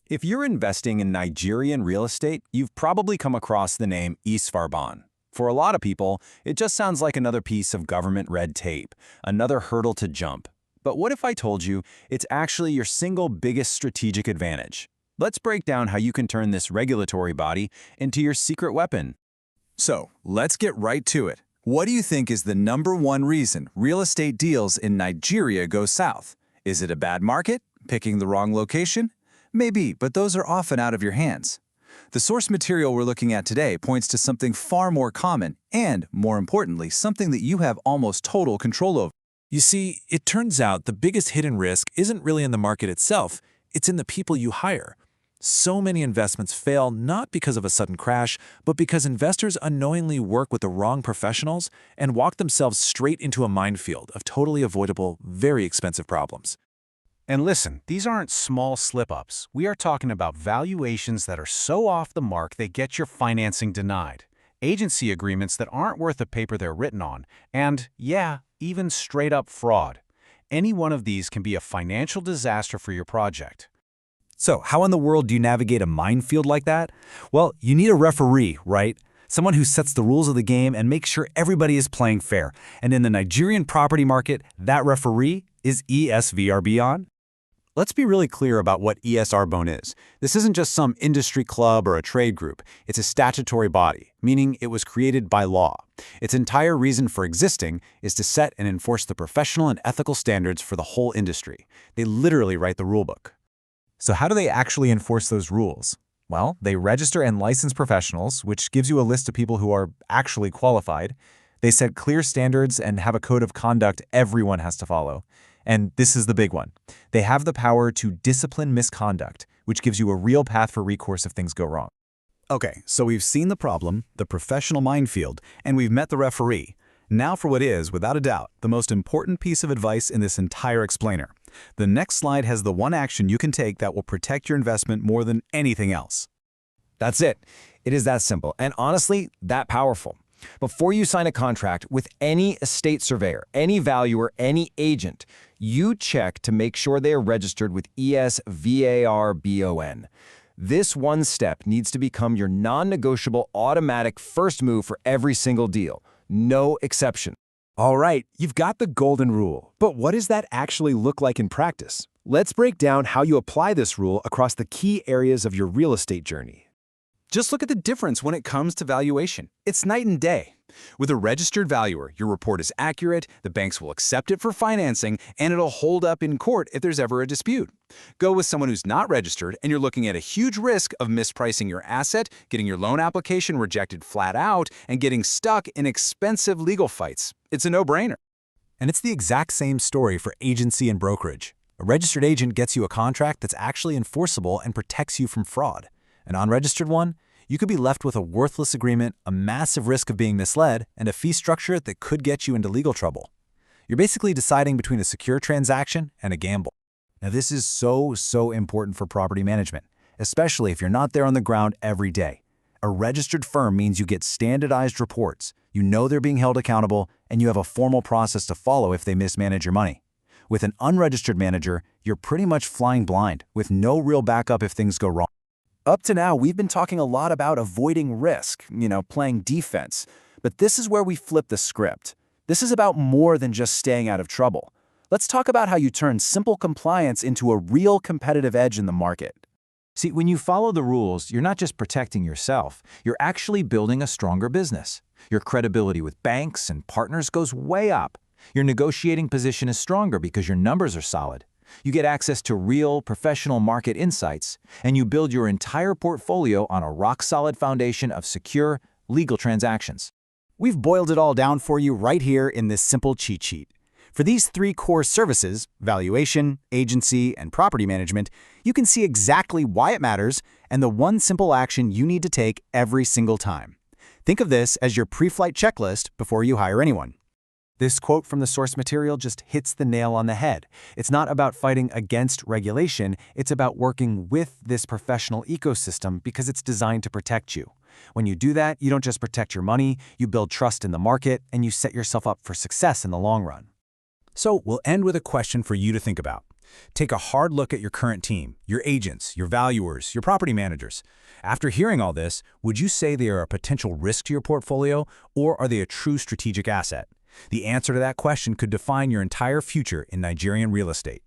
If you're investing in Nigerian real estate, you've probably come across the name ESVARBON. For a lot of people, it just sounds like another piece of government red tape, another hurdle to jump. But what if I told you it's actually your single biggest strategic advantage? Let's break down how you can turn this regulatory body into your secret weapon. So, let's get right to it. What do you think is the #1 reason real estate deals in Nigeria go south? Is it a bad market? Picking the wrong location? Maybe, but those are often out of your hands. The source material we're looking at today points to something far more common and, more importantly, something that you have almost total control over. You see, it turns out the biggest hidden risk isn't really in the market itself, it's in the people you hire. So many investments fail not because of a sudden crash, but because investors unknowingly work with the wrong professionals and walk themselves straight into a minefield of totally avoidable, very expensive problems. And listen, these aren't small slip-ups. We are talking about valuations that are so off the mark they get your financing denied, agency agreements that aren't worth the paper they're written on, and, yeah, even straight-up fraud. Any one of these can be a financial disaster for your project. So, how in the world do you navigate a minefield like that? Well, you need a referee, right? Someone who sets the rules of the game and makes sure everybody is playing fair. And in the Nigerian property market, that referee is ESVARBON. Let's be really clear about what ESVARBON is. This isn't just some industry club or a trade group. It's a statutory body, meaning it was created by law. Its entire reason for existing is to set and enforce the professional and ethical standards for the whole industry. They literally write the rulebook. So how do they actually enforce those rules? Well, they register and license professionals, which gives you a list of people who are actually qualified. They set clear standards and have a code of conduct everyone has to follow. And this is the big one. They have the power to discipline misconduct, which gives you a real path for recourse if things go wrong. Okay, so we've seen the problem, the professional minefield, and we've met the referee. Now for what is, without a doubt, the most important piece of advice in this entire explainer. The next slide has the one action you can take that will protect your investment more than anything else. That's it. It is that simple, and honestly, that powerful. Before you sign a contract with any estate surveyor, any valuer, any agent, you check to make sure they are registered with ESVARBON. This one step needs to become your non-negotiable automatic first move for every single deal. No exception. All right, you've got the golden rule, but what does that actually look like in practice? Let's break down how you apply this rule across the key areas of your real estate journey. Just look at the difference when it comes to valuation. It's night and day. With a registered valuer, your report is accurate, the banks will accept it for financing, and it'll hold up in court if there's ever a dispute. Go with someone who's not registered, and you're looking at a huge risk of mispricing your asset, getting your loan application rejected flat out, and getting stuck in expensive legal fights. It's a no-brainer. And it's the exact same story for agency and brokerage. A registered agent gets you a contract that's actually enforceable and protects you from fraud. An unregistered one, you could be left with a worthless agreement, a massive risk of being misled, and a fee structure that could get you into legal trouble. You're basically deciding between a secure transaction and a gamble. Now, this is so important for property management, especially if you're not there on the ground every day. A registered firm means you get standardized reports, you know they're being held accountable, and you have a formal process to follow if they mismanage your money. With an unregistered manager, you're pretty much flying blind, with no real backup if things go wrong. Up to now, we've been talking a lot about avoiding risk, playing defense. But this is where we flip the script. This is about more than just staying out of trouble. Let's talk about how you turn simple compliance into a real competitive edge in the market. See, when you follow the rules, you're not just protecting yourself, you're actually building a stronger business. Your credibility with banks and partners goes way up. Your negotiating position is stronger because your numbers are solid. You get access to real, professional market insights, and you build your entire portfolio on a rock-solid foundation of secure, legal transactions. We've boiled it all down for you right here in this simple cheat sheet. For these 3 core services, valuation, agency, and property management, you can see exactly why it matters and the one simple action you need to take every single time. Think of this as your pre-flight checklist before you hire anyone. This quote from the source material just hits the nail on the head. It's not about fighting against regulation, it's about working with this professional ecosystem because it's designed to protect you. When you do that, you don't just protect your money, you build trust in the market, and you set yourself up for success in the long run. So we'll end with a question for you to think about. Take a hard look at your current team, your agents, your valuers, your property managers. After hearing all this, would you say they are a potential risk to your portfolio, or are they a true strategic asset? The answer to that question could define your entire future in Nigerian real estate.